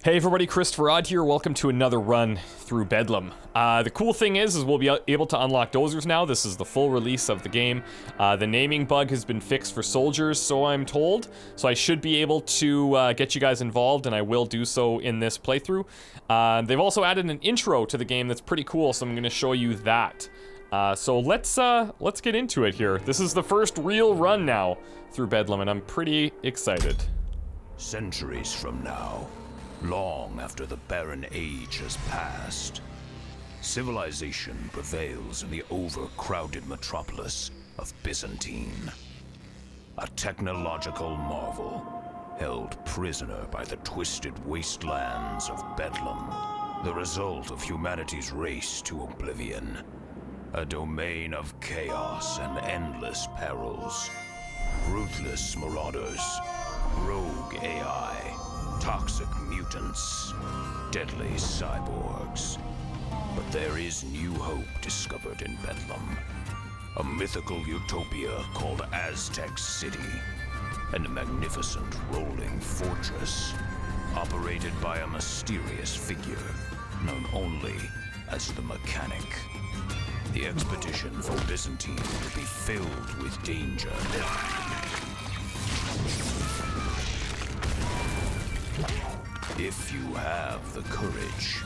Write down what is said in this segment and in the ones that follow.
Hey everybody, ChristopherOdd here. Welcome to another run through Bedlam. The cool thing is we'll be able to unlock dozers now. This is the full release of the game. The naming bug has been fixed for soldiers, so I'm told. So I should be able to get you guys involved, and I will do so in this playthrough. They've also added an intro to the game that's pretty cool, so I'm going to show you that. So let's get into it here. This is the first real run now through Bedlam, and I'm pretty excited. Centuries from now, long after the barren age has passed, civilization prevails in the overcrowded metropolis of Byzantine. A technological marvel, held prisoner by the twisted wastelands of Bedlam, the result of humanity's race to oblivion. A domain of chaos and endless perils. Ruthless marauders, rogue AI, toxic mutants, deadly cyborgs. But there is new hope discovered in Bedlam. A mythical utopia called Aztec City, and a magnificent rolling fortress operated by a mysterious figure known only as the Mechanic. The expedition for Byzantine will be filled with danger. If you have the courage,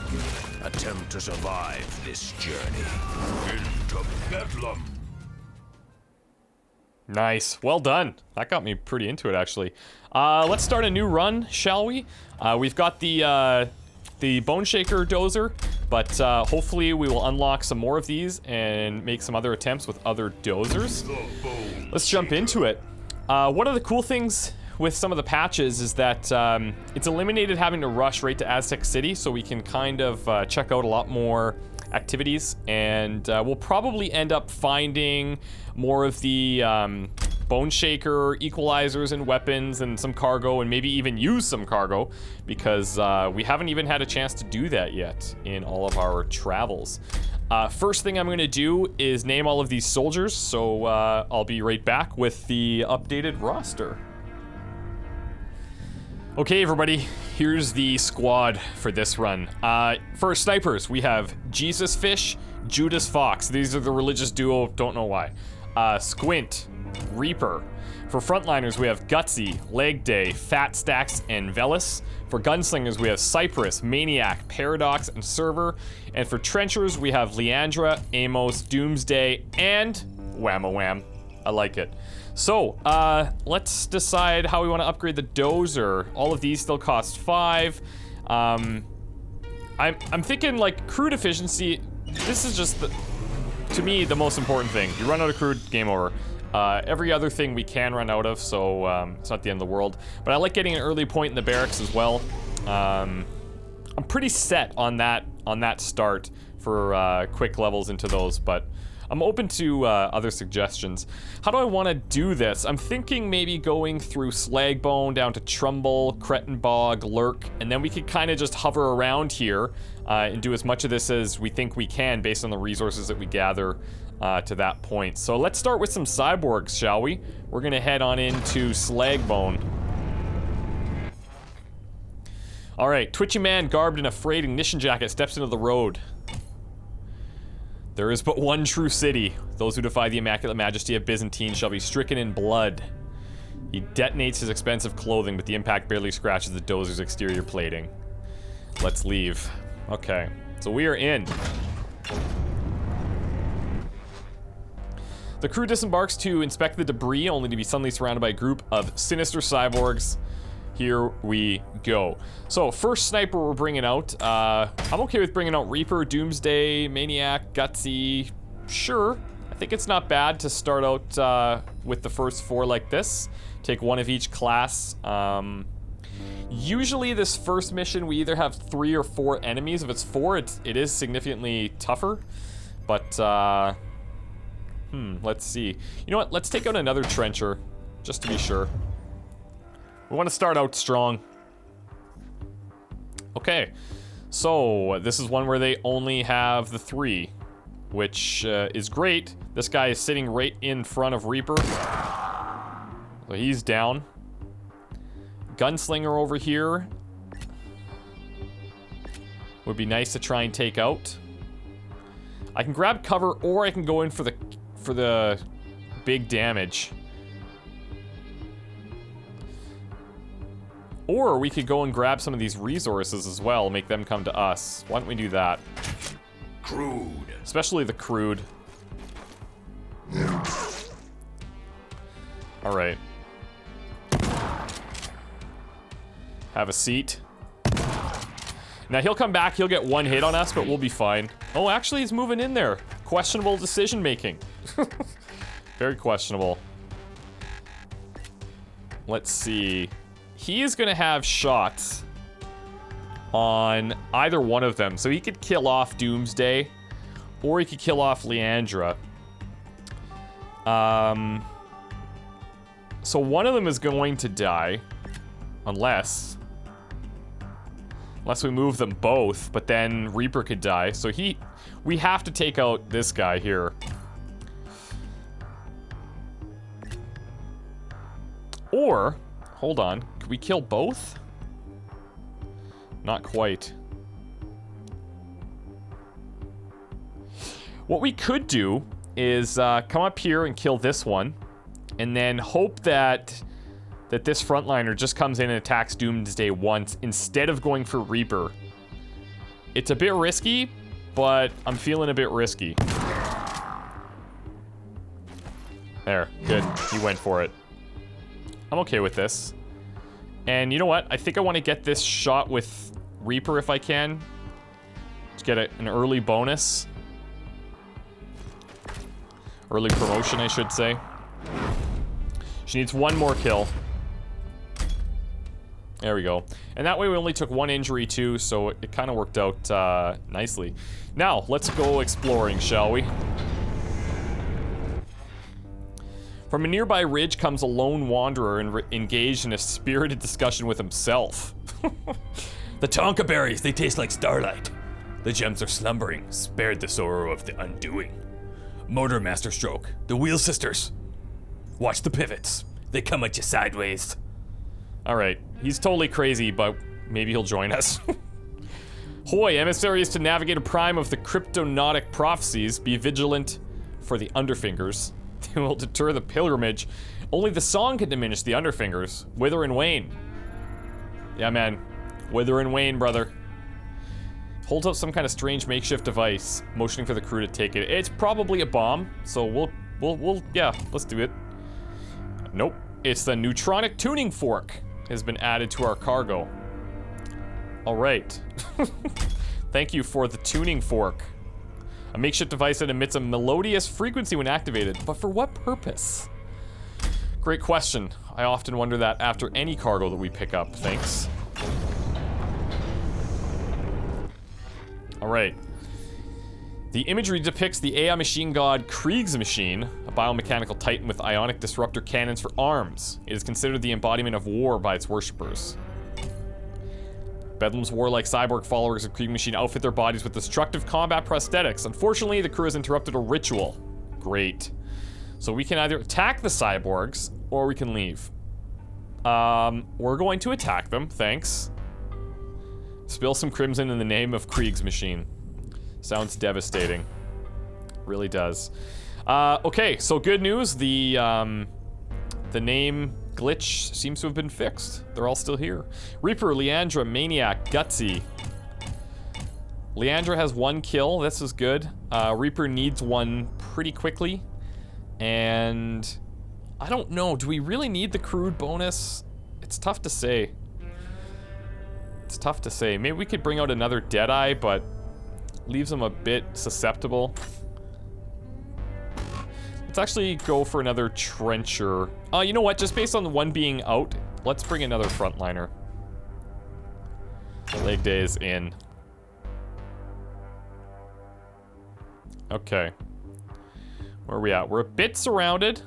attempt to survive this journey into Bedlam. Nice. Well done. That got me pretty into it, actually. Let's start a new run, shall we? We've got the Bone Shaker Dozer, but hopefully we will unlock some more of these and make some other attempts with other dozers. Let's jump into it. One of the cool things with some of the patches is that it's eliminated having to rush right to Aztec City, so we can kind of check out a lot more activities, and we'll probably end up finding more of the Bone Shaker equalizers and weapons and some cargo, and maybe even use some cargo, because we haven't even had a chance to do that yet in all of our travels. First thing I'm going to do is name all of these soldiers, so I'll be right back with the updated roster. Okay, everybody, here's the squad for this run. For snipers, we have Jesus Fish, Judas Fox. These are the religious duo, don't know why. Squint, Reaper. For frontliners, we have Gutsy, Leg Day, Fat Stacks, and Velis. For gunslingers, we have Cypress, Maniac, Paradox, and Server. And for trenchers, we have Leandra, Amos, Doomsday, and Wham-a-Wham. I like it. So, let's decide how we want to upgrade the dozer. All of these still cost 5. I'm thinking, like, crude efficiency. This is just, to me, the most important thing. You run out of crude, game over. Every other thing we can run out of, so it's not the end of the world. But I like getting an early point in the barracks as well. I'm pretty set on that start for quick levels into those, but I'm open to other suggestions. How do I want to do this? I'm thinking maybe going through Slagbone down to Trumbull, Crettenbog, Lurk, and then we could kind of just hover around here and do as much of this as we think we can based on the resources that we gather to that point. So let's start with some cyborgs, shall we? We're going to head on into Slagbone. All right, twitchy man garbed in a frayed ignition jacket steps into the road. There is but one true city. Those who defy the immaculate majesty of Byzantine shall be stricken in blood. He detonates his expensive clothing, but the impact barely scratches the dozer's exterior plating. Let's leave. Okay, so we are in. The crew disembarks to inspect the debris, only to be suddenly surrounded by a group of sinister cyborgs. Here we go. So, first sniper we're bringing out. I'm okay with bringing out Reaper, Doomsday, Maniac, Gutsy. Sure. I think it's not bad to start out with the first 4 like this. Take one of each class. Usually this first mission we either have 3 or 4 enemies. If it's 4, it is significantly tougher. But, let's see. You know what? Let's take out another trencher, just to be sure. We want to start out strong. Okay, so this is one where they only have the 3, which is great. This guy is sitting right in front of Reaper. So he's down. Gunslinger over here. would be nice to try and take out. I can grab cover, or I can go in for the big damage. Or we could go and grab some of these resources as well, make them come to us. Why don't we do that? Crude. Especially the crude. Alright. Have a seat. Now he'll come back, he'll get one hit on us, but we'll be fine. Oh, actually he's moving in there. Questionable decision making. Very questionable. Let's see. He is gonna have shots on either one of them. So he could kill off Doomsday, or he could kill off Leandra. So one of them is going to die, unless we move them both, but then Reaper could die. So we have to take out this guy here. Or, hold on, could we kill both? Not quite. What we could do is come up here and kill this one, and then hope that this frontliner just comes in and attacks Doomsday once instead of going for Reaper. It's a bit risky, but I'm feeling a bit risky. There, good. He went for it. I'm okay with this. And you know what? I think I want to get this shot with Reaper if I can. Let's get an early bonus. Early promotion, I should say. She needs one more kill. There we go. And that way we only took one injury too, so it kind of worked out nicely. Now, let's go exploring, shall we? From a nearby ridge comes a lone wanderer engaged in a spirited discussion with himself. The Tonka berries, they taste like starlight. The gems are slumbering, spared the sorrow of the undoing. Motor master stroke, the wheel sisters. Watch the pivots, they come at you sideways. Alright, he's totally crazy, but maybe he'll join us. Hoy, emissaries to navigate a prime of the cryptonautic prophecies, be vigilant for the Underfingers. They will deter the pilgrimage. Only the song can diminish the Underfingers. Wither and wane. Yeah, man. Wither and wane, brother. Holds up some kind of strange makeshift device, motioning for the crew to take it. It's probably a bomb, so we'll yeah, let's do it. Nope. It's the neutronic tuning fork has been added to our cargo. All right. Thank you for the tuning fork. A makeshift device that emits a melodious frequency when activated, but for what purpose? Great question. I often wonder that after any cargo that we pick up. Thanks. All right. The imagery depicts the AI machine god Krieg's machine, a biomechanical titan with ionic disruptor cannons for arms. It is considered the embodiment of war by its worshippers. Bedlam's warlike cyborg followers of Krieg machine outfit their bodies with destructive combat prosthetics. Unfortunately, the crew has interrupted a ritual. Great. So we can either attack the cyborgs, or we can leave. We're going to attack them, thanks. Spill some crimson in the name of Krieg's machine. Sounds devastating. Really does. Okay, so good news. The name glitch seems to have been fixed. They're all still here. Reaper, Leandra, Maniac, Gutsy. Leandra has one kill. This is good. Reaper needs one pretty quickly. And I don't know. Do we really need the crude bonus? It's tough to say. It's tough to say. Maybe we could bring out another Deadeye, but leaves him a bit susceptible. Let's actually go for another Trencher. You know what? Just based on the one being out, let's bring another Frontliner. Leg days in. Okay. Where are we at? We're a bit surrounded.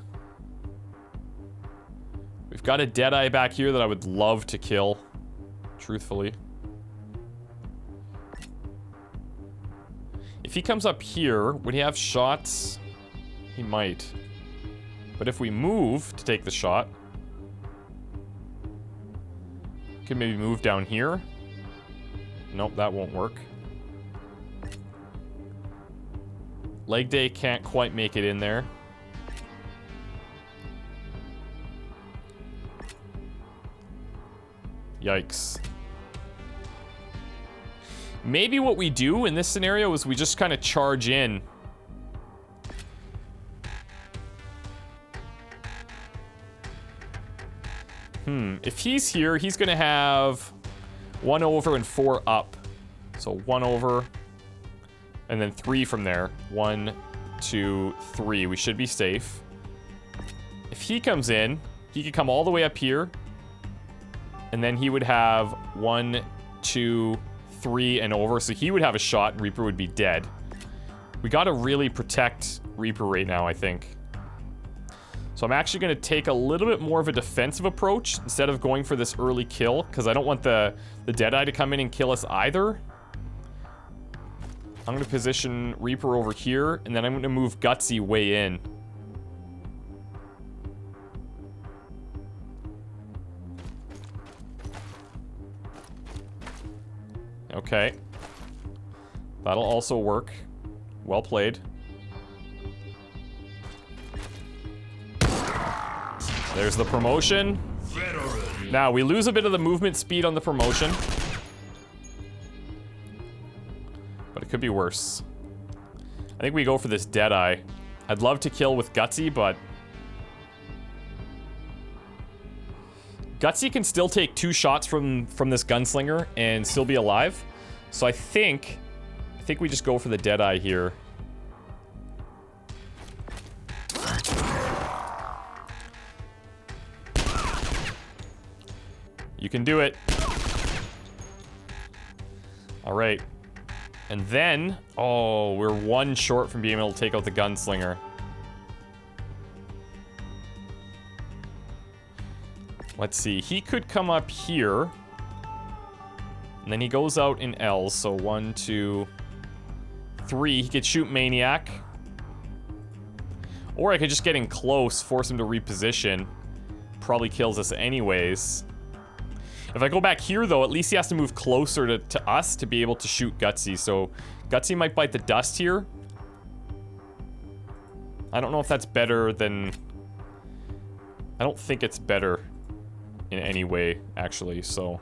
We've got a Deadeye back here that I would love to kill, truthfully. If he comes up here, would he have shots? He might. But if we move to take the shot, could maybe move down here. Nope, that won't work. Leg Day can't quite make it in there. Yikes. Maybe what we do in this scenario is we just kind of charge in. If he's here, he's gonna have 1 over and 4 up. So 1 over, and then 3 from there. 1, 2, 3. We should be safe. If he comes in, he could come all the way up here, and then he would have 1, 2, 3 and over. So he would have a shot, and Reaper would be dead. We gotta really protect Reaper right now, I think. So I'm actually going to take a little bit more of a defensive approach instead of going for this early kill, because I don't want the Deadeye to come in and kill us either. I'm going to position Reaper over here, and then I'm going to move Gutsy way in. Okay. That'll also work. Well played. There's the promotion. Now, we lose a bit of the movement speed on the promotion. But it could be worse. I think we go for this Deadeye. I'd love to kill with Gutsy, but... Gutsy can still take 2 shots from this Gunslinger and still be alive. So I think we just go for the Deadeye here. You can do it. All right. And then, oh, we're 1 short from being able to take out the Gunslinger. Let's see. He could come up here. And then he goes out in L's. So 1, 2, 3. He could shoot Maniac. Or I could just get in close, force him to reposition. Probably kills us anyways. If I go back here, though, at least he has to move closer to us to be able to shoot Gutsy. So Gutsy might bite the dust here. I don't know if that's better than... I don't think it's better in any way, actually, so...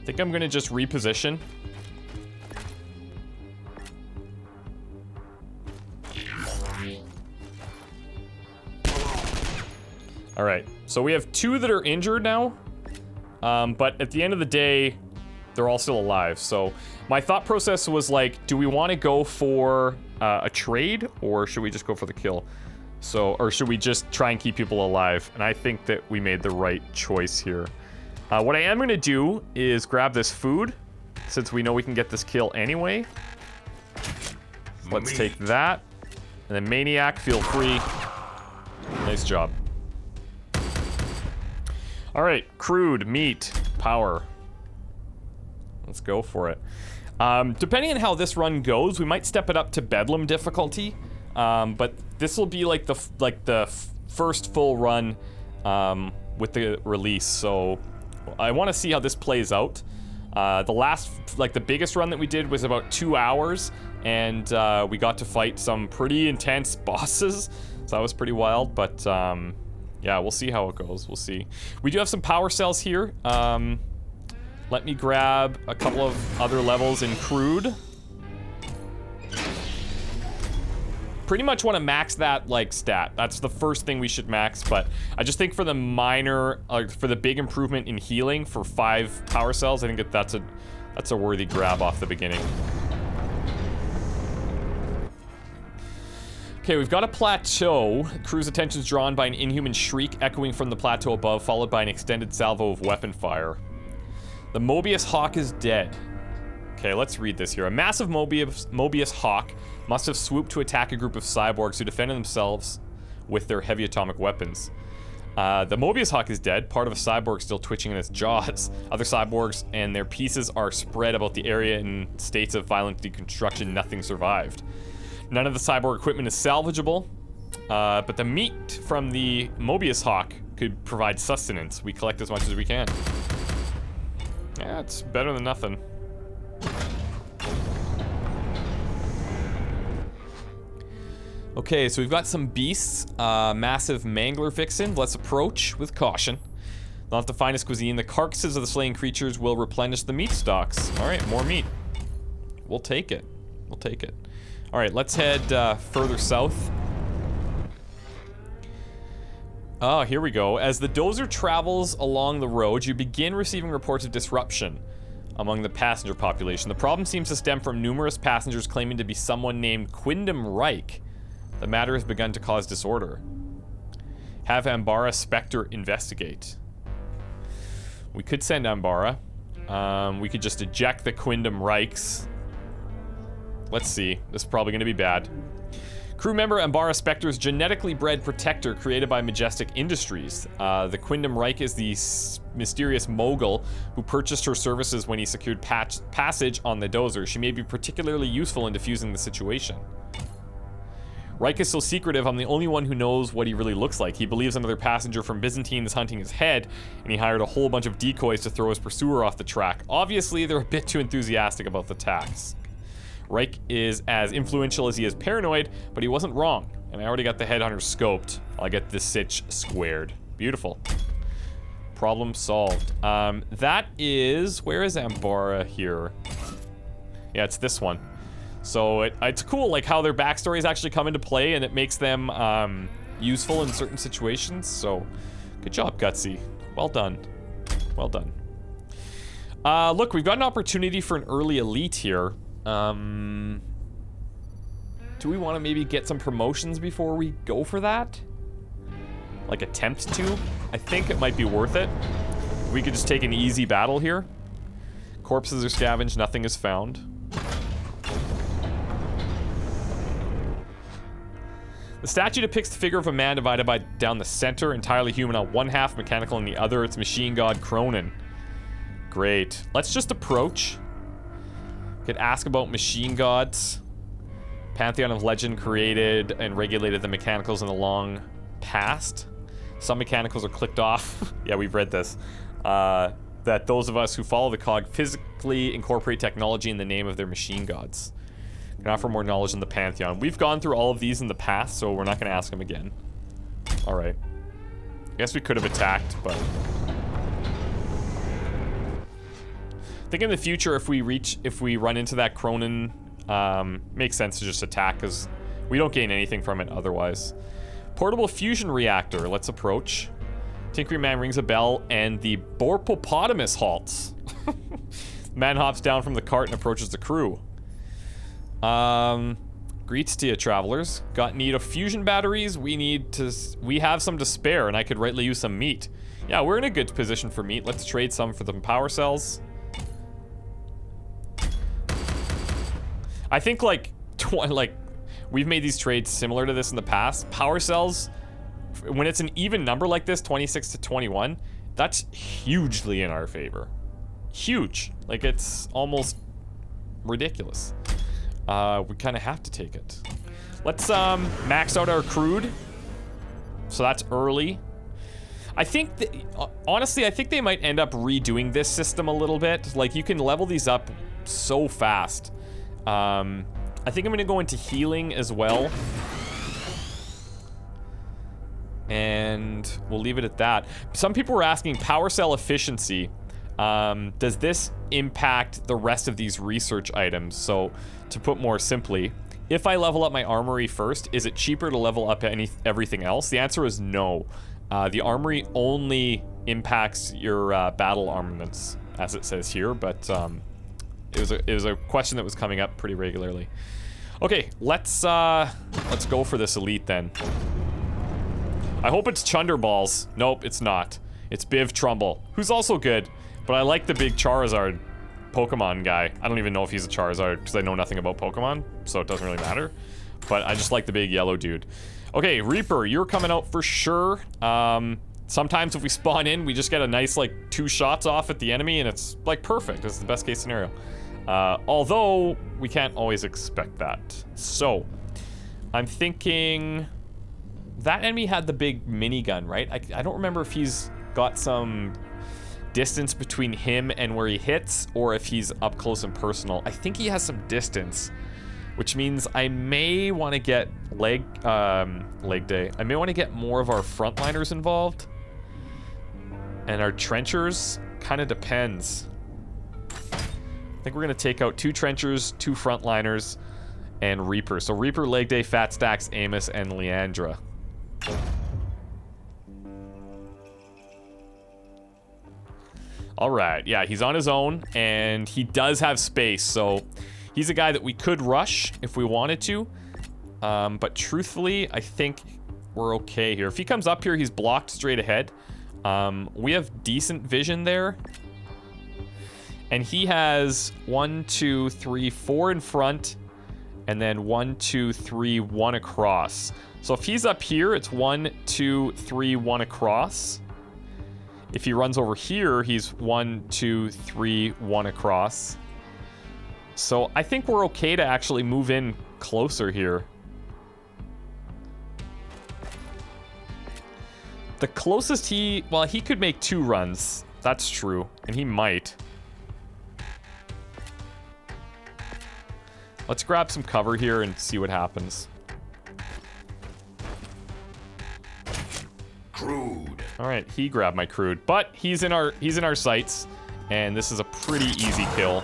I think I'm gonna just reposition. Alright, so we have 2 that are injured now, but at the end of the day, they're all still alive. So my thought process was like, do we want to go for a trade, or should we just go for the kill? So, or should we just try and keep people alive? And I think that we made the right choice here. What I am going to do is grab this food, since we know we can get this kill anyway. Let's take that. And then Maniac, feel free. Nice job. All right, crude, meat, power. Let's go for it. Depending on how this run goes, we might step it up to Bedlam difficulty. But this will be like the first full run with the release. So I want to see how this plays out. The last, like the biggest run that we did was about 2 hours, and we got to fight some pretty intense bosses. So that was pretty wild, but yeah, we'll see how it goes. We'll see. We do have some power cells here. Let me grab a couple of other levels in crude. Pretty much want to max that, like, stat. That's the first thing we should max, but I just think for the minor, for the big improvement in healing for 5 power cells, I think that's a worthy grab off the beginning. Okay, we've got a plateau. Crew's attention is drawn by an inhuman shriek echoing from the plateau above, followed by an extended salvo of weapon fire. The Mobius Hawk is dead. Okay, let's read this here. A massive Mobius Hawk must have swooped to attack a group of cyborgs who defended themselves with their heavy atomic weapons. The Mobius Hawk is dead, part of a cyborg still twitching in its jaws. Other cyborgs and their pieces are spread about the area in states of violent deconstruction. Nothing survived. None of the cyborg equipment is salvageable, but the meat from the Mobius Hawk could provide sustenance. We collect as much as we can. Yeah, it's better than nothing. Okay, so we've got some beasts. Massive mangler vixen. Let's approach with caution. Not the finest cuisine. The carcasses of the slain creatures will replenish the meat stocks. Alright, more meat. We'll take it. We'll take it. Alright, let's head further south. Oh, here we go. As the dozer travels along the road, you begin receiving reports of disruption among the passenger population. The problem seems to stem from numerous passengers claiming to be someone named Quindam Reich. The matter has begun to cause disorder. Have Ambara Spectre investigate. We could send Ambara. We could just eject the Quindam Reichs. Let's see. This is probably going to be bad. Crew member Ambara Spectre's genetically bred protector created by Majestic Industries. The Quindam Reich is the mysterious mogul who purchased her services when he secured passage on the dozer. She may be particularly useful in diffusing the situation. Reich is so secretive, I'm the only one who knows what he really looks like. He believes another passenger from Byzantine is hunting his head, and he hired a whole bunch of decoys to throw his pursuer off the track. Obviously, they're a bit too enthusiastic about the task. Reich is as influential as he is paranoid, but he wasn't wrong. And I already got the headhunter scoped. I'll get this sitch squared. Beautiful. Problem solved. That is... Where is Ambara here? Yeah, it's this one. So it's cool, like, how their backstories actually come into play, and it makes them useful in certain situations. So, good job, Gutsy. Well done. Well done. Look, we've got an opportunity for an early elite here. Do we want to maybe get some promotions before we go for that? Like, attempt to? I think it might be worth it. We could just take an easy battle here. Corpses are scavenged, nothing is found. The statue depicts the figure of a man divided by down the center, entirely human on one half, mechanical on the other. It's machine god Cronin. Great. Let's just approach. Could ask about machine gods. Pantheon of Legend created and regulated the mechanicals in the long past. Some mechanicals are clicked off. Yeah, we've read this. That those of us who follow the cog physically incorporate technology in the name of their machine gods. Can offer more knowledge in the Pantheon. We've gone through all of these in the past, so we're not going to ask him again. Alright. I guess we could have attacked, but... I think in the future, if we run into that Cronin, makes sense to just attack, because we don't gain anything from it otherwise. Portable fusion reactor. Let's approach. Tinkering Man rings a bell, and the Borpopotamus halts. Man hops down from the cart and approaches the crew. Greets to you, travelers. Got need of fusion batteries? We have some to spare, and I could rightly use some meat. Yeah, we're in a good position for meat. Let's trade some for the power cells. I think like we've made these trades similar to this in the past. Power cells, when it's an even number like this, 26 to 21, that's hugely in our favor. Huge. Like, it's almost ridiculous. We kind of have to take it. Let's max out our crude. So that's early. I think that, honestly, I think they might end up redoing this system a little bit. Like, you can level these up so fast. I think I'm gonna go into healing as well. And we'll leave it at that. Some people were asking power cell efficiency. Does this impact the rest of these research items? So, to put more simply, if I level up my armory first, is it cheaper to level up everything else? The answer is no. The armory only impacts your battle armaments, as it says here, but it was a question that was coming up pretty regularly. Okay, let's go for this elite then. I hope it's Chunderballs. Nope, it's not. It's Biv Trumbull, who's also good. But I like the big Charizard Pokemon guy. I don't even know if he's a Charizard because I know nothing about Pokemon, so it doesn't really matter. But I just like the big yellow dude. Okay, Reaper, you're coming out for sure. Sometimes if we spawn in, we just get a nice, like, 2 shots off at the enemy, and it's, like, perfect. It's the best case scenario. Although, we can't always expect that. So, I'm thinking... That enemy had the big minigun, right? I don't remember if he's got some distance between him and where he hits, or if he's up close and personal. I think he has some distance, which means I may want to get leg day. I may want to get more of our frontliners involved. And our trenchers, kind of depends. I think we're going to take out 2 trenchers, 2 frontliners, and Reaper. So Reaper, Leg Day, Fat Stacks, Amos, and Leandra. Alright, yeah, he's on his own, and he does have space, so he's a guy that we could rush if we wanted to. But truthfully, I think we're okay here. If he comes up here, he's blocked straight ahead. We have decent vision there. And he has 1, 2, 3, 4 in front, and then 1, 2, 3, 1 across. So if he's up here, it's 1, 2, 3, 1 across. If he runs over here, he's 1, 2, 3, 1 across. So I think we're okay to actually move in closer here. The closest he could make 2 runs. That's true, and he might. Let's grab some cover here and see what happens. Crude. All right, he grabbed my crude, but he's in our sights, and this is a pretty easy kill.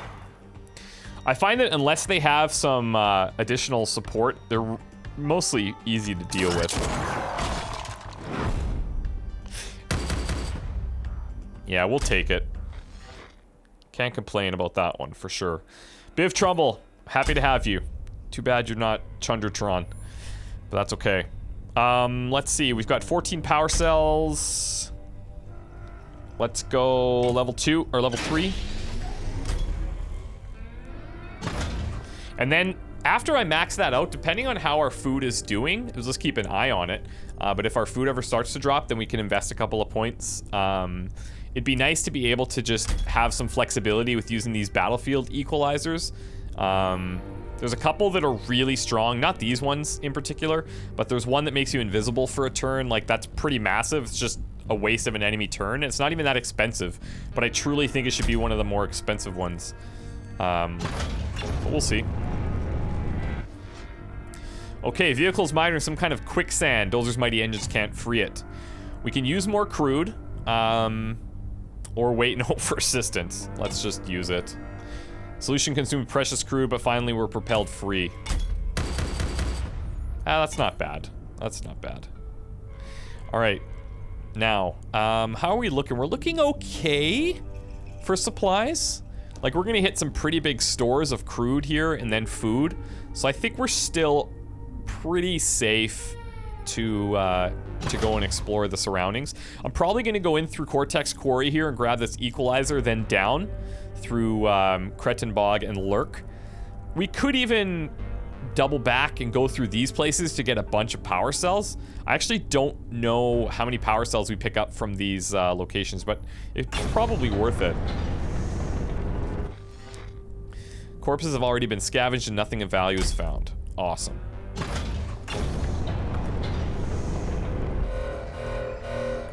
I find that unless they have some additional support, they're mostly easy to deal with. Yeah, we'll take it. Can't complain about that one for sure. Biv Trumbull, happy to have you. Too bad you're not Chundertron, but that's okay. Let's see. We've got 14 power cells. Let's go level 2 or level 3. And then after I max that out, depending on how our food is doing, let's keep an eye on it. But if our food ever starts to drop, then we can invest a couple of points. It'd be nice to be able to just have some flexibility with using these battlefield equalizers. There's a couple that are really strong, not these ones in particular, but there's one that makes you invisible for a turn. Like, that's pretty massive. It's just a waste of an enemy turn. It's not even that expensive, but I truly think it should be one of the more expensive ones. But we'll see. Okay, vehicle's mired in some kind of quicksand. Dozer's mighty engines can't free it. We can use more crude, or wait and hope for assistance. Let's just use it. Solution consumed precious crude, but finally we're propelled free. Ah, that's not bad. That's not bad. All right. Now, how are we looking? We're looking okay for supplies. Like, we're gonna hit some pretty big stores of crude here and then food. So I think we're still pretty safe to go and explore the surroundings. I'm probably gonna go in through Cortex Quarry here and grab this equalizer, then down through Cretin Bog and Lurk. We could even double back and go through these places to get a bunch of power cells. I actually don't know how many power cells we pick up from these locations, but it's probably worth it. Corpses have already been scavenged and nothing of value is found. Awesome.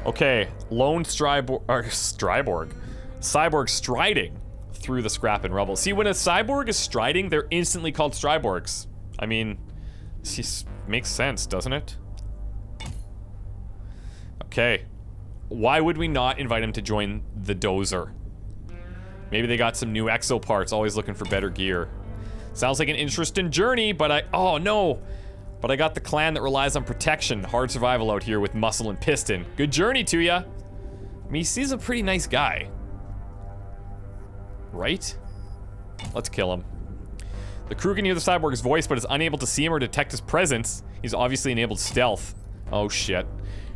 Okay, lone cyborg striding through the scrap and rubble. See, when a cyborg is striding, they're instantly called Striborgs. I mean, this makes sense, doesn't it? Okay. Why would we not invite him to join the Dozer? Maybe they got some new exo parts, always looking for better gear. Sounds like an interesting journey, but oh no! But I got the clan that relies on protection. Hard survival out here with muscle and piston. Good journey to ya. I mean, he's a pretty nice guy. Right? Let's kill him. The crew can hear the cyborg's voice, but is unable to see him or detect his presence. He's obviously enabled stealth. Oh shit.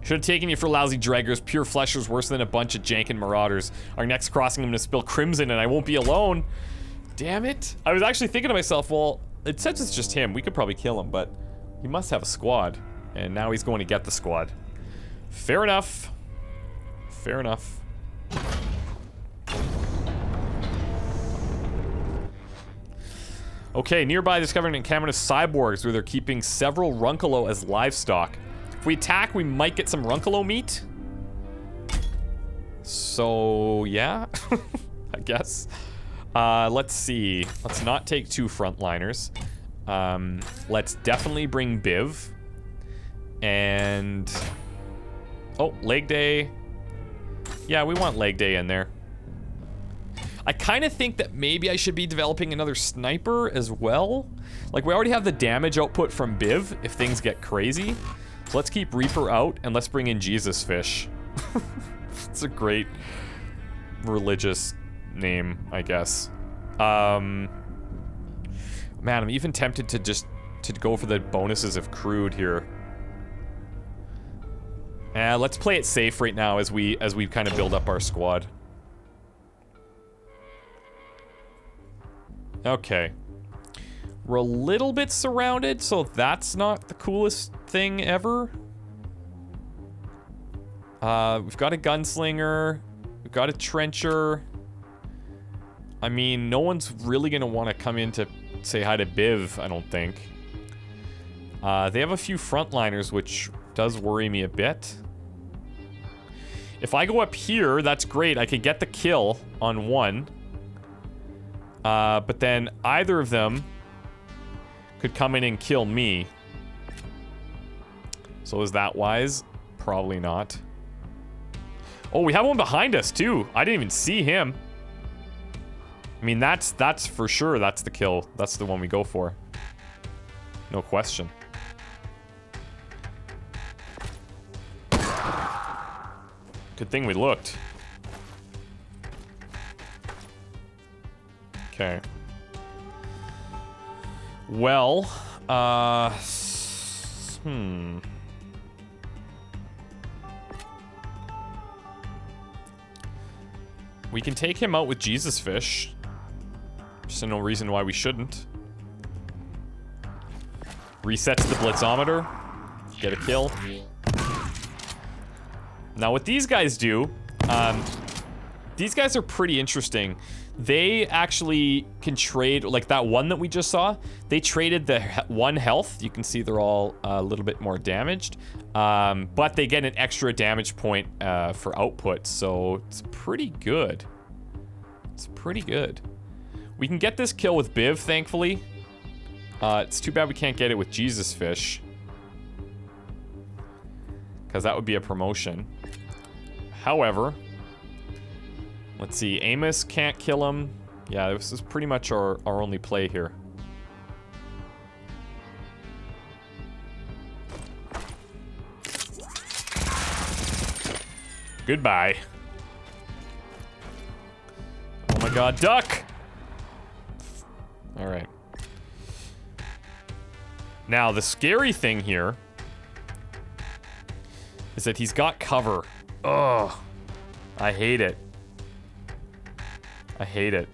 Should have taken you for lousy draggers. Pure fleshers worse than a bunch of jankin' marauders. Our next crossing, I'm gonna spill crimson and I won't be alone. Damn it. I was actually thinking to myself, well, it says it's just him. We could probably kill him, but he must have a squad. And now he's going to get the squad. Fair enough. Fair enough. Okay, nearby discovering an encampment of cyborgs where they're keeping several Runkolo as livestock. If we attack, we might get some Runkolo meat. So, yeah, I guess. Let's see. Let's not take 2 frontliners. Let's definitely bring Biv. And... oh, leg day. Yeah, we want leg day in there. I kind of think that maybe I should be developing another sniper as well. Like, we already have the damage output from Biv if things get crazy. So let's keep Reaper out and let's bring in Jesus Fish. It's a great religious name, I guess. Man, I'm even tempted to go for the bonuses of crude here. Let's play it safe right now as we kind of build up our squad. Okay. We're a little bit surrounded, so that's not the coolest thing ever. We've got a gunslinger. We've got a trencher. I mean, no one's really gonna want to come in to say hi to Biv, I don't think. They have a few frontliners, which does worry me a bit. If I go up here, that's great. I could get the kill on one. But then either of them could come in and kill me. So is that wise? Probably not. Oh, we have one behind us too. I didn't even see him. I mean, that's for sure. That's the kill. That's the one we go for. No question. Good thing we looked. Okay. Well, we can take him out with Jesus Fish. Just no reason why we shouldn't. Resets the blitzometer. Get a kill. Now what these guys do, these guys are pretty interesting. They actually can trade, like that one that we just saw, they traded the 1 health. You can see they're all a little bit more damaged. But they get an extra damage point for output, so it's pretty good. It's pretty good. We can get this kill with Biv, thankfully. It's too bad we can't get it with Jesus Fish, because that would be a promotion. However, let's see, Amos can't kill him. Yeah, this is pretty much our only play here. Goodbye. Oh my god, duck! Alright. Now, the scary thing here is that he's got cover. Ugh. I hate it. I hate it.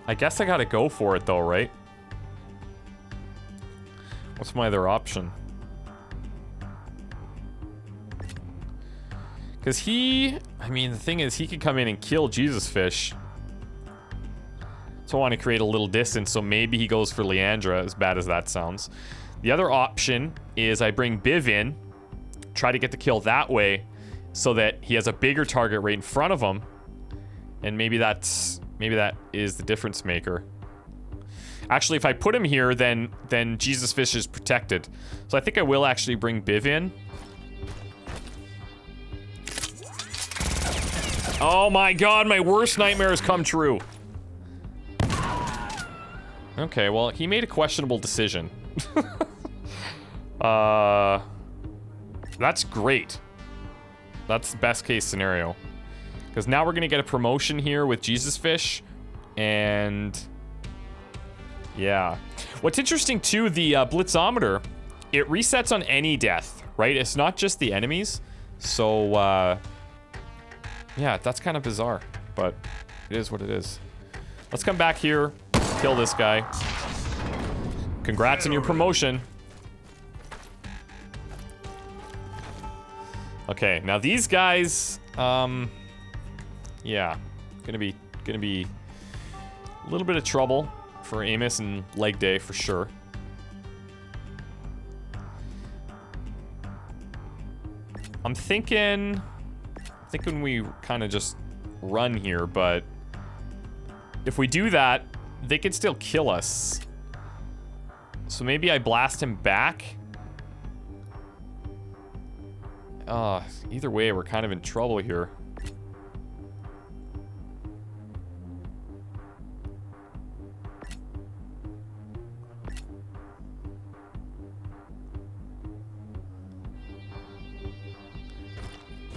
I guess I gotta go for it though, right? What's my other option? Because I mean, the thing is, he could come in and kill Jesus Fish. So I want to create a little distance, so maybe he goes for Leandra, as bad as that sounds. The other option is I bring Biv in, try to get the kill that way, so that he has a bigger target right in front of him, and maybe that is the difference maker. Actually, if I put him here, then Jesus Fish is protected. So I think I will actually bring Biv in. Oh my god, my worst nightmare has come true. Okay, well, he made a questionable decision. That's great. That's the best case scenario. Because now we're going to get a promotion here with Jesus Fish. And... yeah. What's interesting, too, the blitzometer, it resets on any death, right? It's not just the enemies. So, yeah, that's kind of bizarre. But it is what it is. Let's come back here. Kill this guy. Congrats on your promotion. Okay, now these guys, yeah, gonna be a little bit of trouble for Amos and leg day for sure. I'm thinking we kind of just run here, but if we do that, they could still kill us. So maybe I blast him back. Either way, we're kind of in trouble here.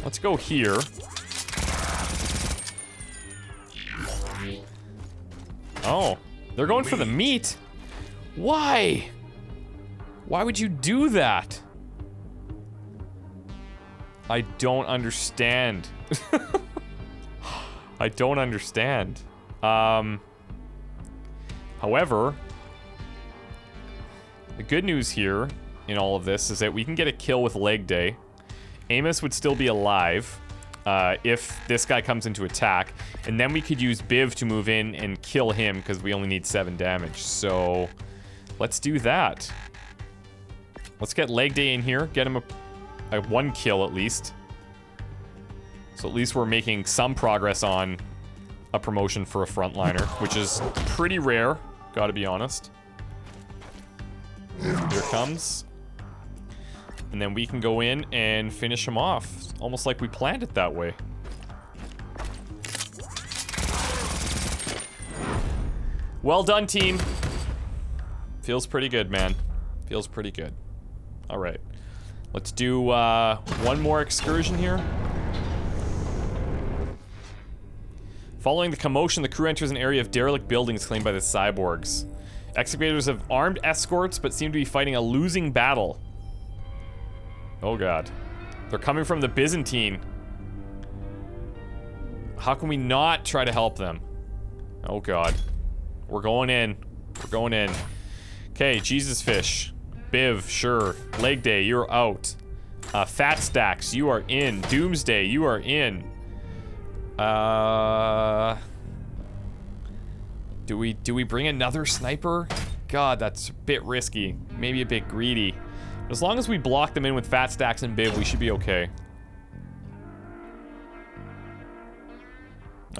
Let's go here. Oh, they're going for the meat. Why? Why would you do that? I don't understand. I don't understand. However, the good news here in all of this is that we can get a kill with leg day. Amos would still be alive if this guy comes into attack, and then we could use Biv to move in and kill him because we only need 7 damage. So let's do that. Let's get leg day in here, get him a 1 kill at least. So at least we're making some progress on a promotion for a frontliner, which is pretty rare, gotta be honest. Here it comes. And then we can go in and finish him off. Almost like we planned it that way. Well done, team. Feels pretty good, man. Feels pretty good. All right. Let's do one more excursion here. Following the commotion, the crew enters an area of derelict buildings claimed by the cyborgs. Excavators have armed escorts, but seem to be fighting a losing battle. Oh god. They're coming from the Byzantine. How can we not try to help them? Oh god. We're going in. We're going in. Okay, Jesus Fish. Biv, sure. Leg Day, you're out. Fat Stacks, you are in. Doomsday, you are in. Do we bring another sniper? God, that's a bit risky. Maybe a bit greedy. As long as we block them in with Fat Stacks and Biv, we should be okay.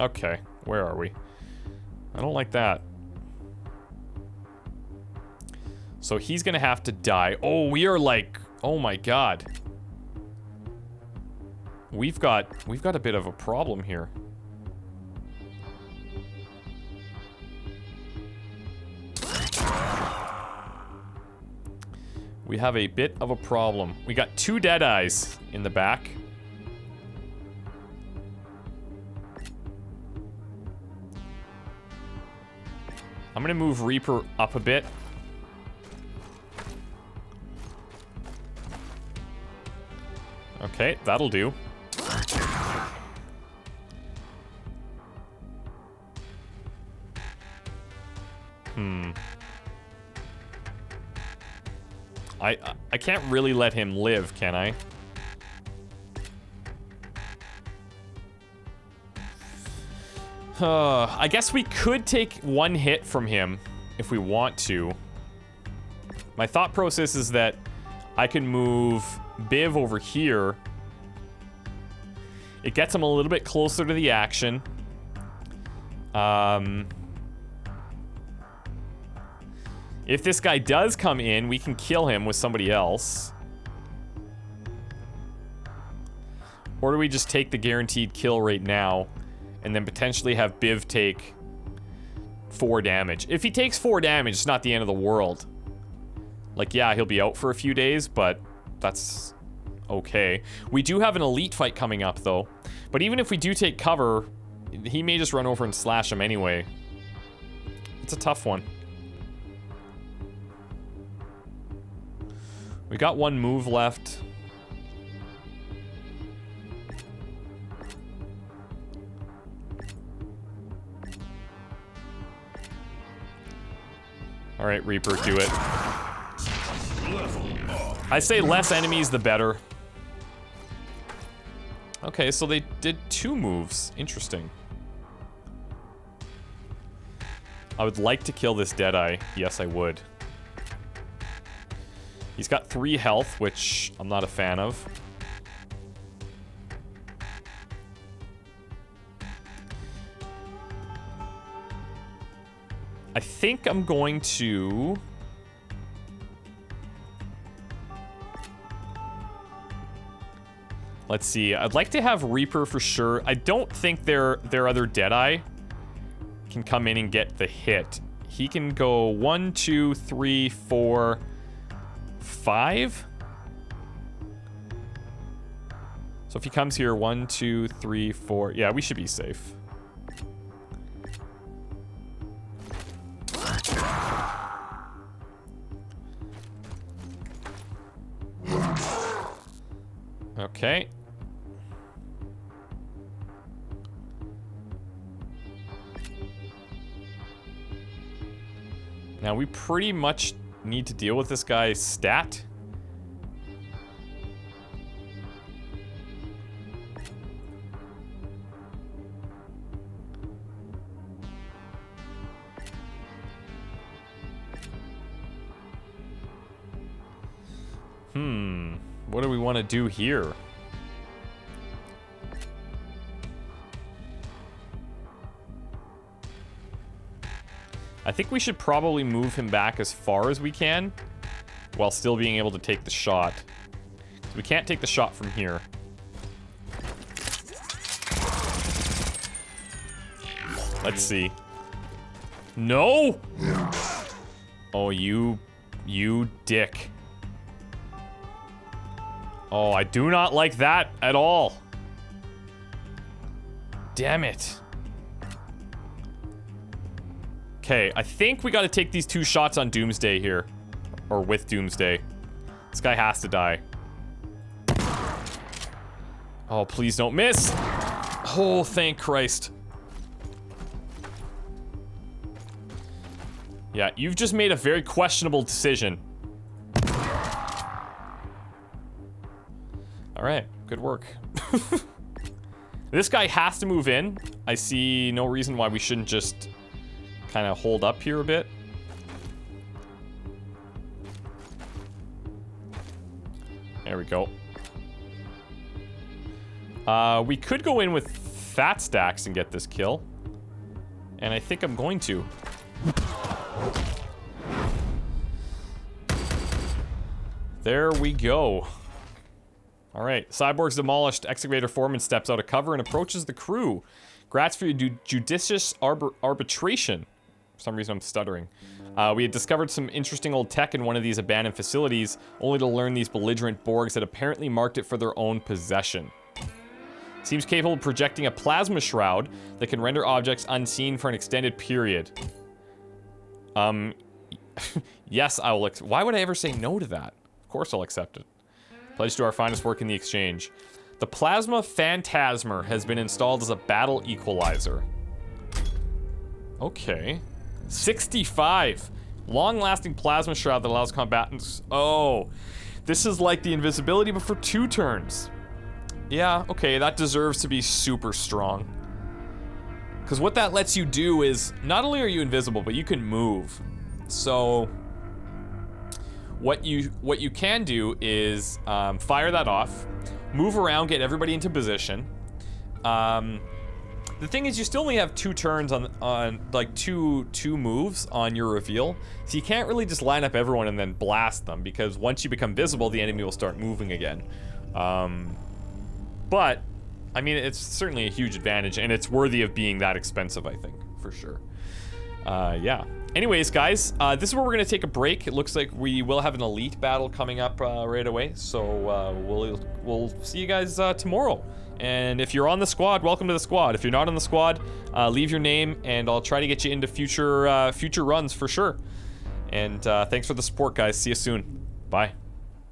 Okay, where are we? I don't like that. So he's gonna have to die. Oh, we are like, oh my god. We've got a bit of a problem here. We have a bit of a problem. We got 2 Deadeyes in the back. I'm gonna move Reaper up a bit. Okay, that'll do. I can't really let him live, can I? I guess we could take 1 hit from him if we want to. My thought process is that I can move Biv over here. It gets him a little bit closer to the action. If this guy does come in, we can kill him with somebody else. Or do we just take the guaranteed kill right now and then potentially have Biv take 4 damage? If he takes 4 damage, it's not the end of the world. Like, yeah, he'll be out for a few days, but that's okay. We do have an elite fight coming up, though. But even if we do take cover, he may just run over and slash him anyway. It's a tough one. We got 1 move left. All right, Reaper, do it. I say less enemies, the better. Okay, so they did 2 moves. Interesting. I would like to kill this Deadeye. Yes, I would. He's got 3 health, which I'm not a fan of. I think I'm going to... Let's see. I'd like to have Reaper for sure. I don't think their other Deadeye can come in and get the hit. He can go 1, 2, 3, 4, 5. So if he comes here, 1, 2, 3, 4. Yeah, we should be safe. Okay. Now we pretty much need to deal with this guy's stat. What do we want to do here? I think we should probably move him back as far as we can while still being able to take the shot. We can't take the shot from here. Let's see. No! Oh, you dick. Oh, I do not like that at all. Damn it. Okay, I think we gotta take these 2 shots on Doomsday here. Or with Doomsday. This guy has to die. Oh, please don't miss. Oh, thank Christ. Yeah, you've just made a very questionable decision. Alright, good work. This guy has to move in. I see no reason why we shouldn't just kind of hold up here a bit. There we go. We could go in with fat stacks and get this kill. And I think I'm going to. There we go. Alright, Cyborg's demolished. Excavator Foreman steps out of cover and approaches the crew. Grats for your judicious arbitration. For some reason I'm stuttering. We had discovered some interesting old tech in one of these abandoned facilities, only to learn these belligerent Borgs had apparently marked it for their own possession. Seems capable of projecting a plasma shroud that can render objects unseen for an extended period. Yes, I will why would I ever say no to that? Of course I'll accept it. Pledge to our finest work in the exchange. The Plasma Phantasmer has been installed as a battle equalizer. Okay. 65. Long-lasting plasma shroud that allows combatants... Oh. This is like the invisibility, but for 2 turns. Yeah, okay, that deserves to be super strong. Because what that lets you do is, not only are you invisible, but you can move. So... What you can do is fire that off, move around, get everybody into position. The thing is, you still only have 2 turns on like two moves on your reveal, so you can't really just line up everyone and then blast them, because once you become visible, the enemy will start moving again. But I mean, it's certainly a huge advantage, and it's worthy of being that expensive, I think, for sure. Yeah. Anyways, guys, this is where we're gonna take a break. It looks like we will have an elite battle coming up right away, so we'll see you guys tomorrow. And if you're on the squad, welcome to the squad. If you're not on the squad, leave your name, and I'll try to get you into future runs for sure. And thanks for the support, guys. See you soon. Bye.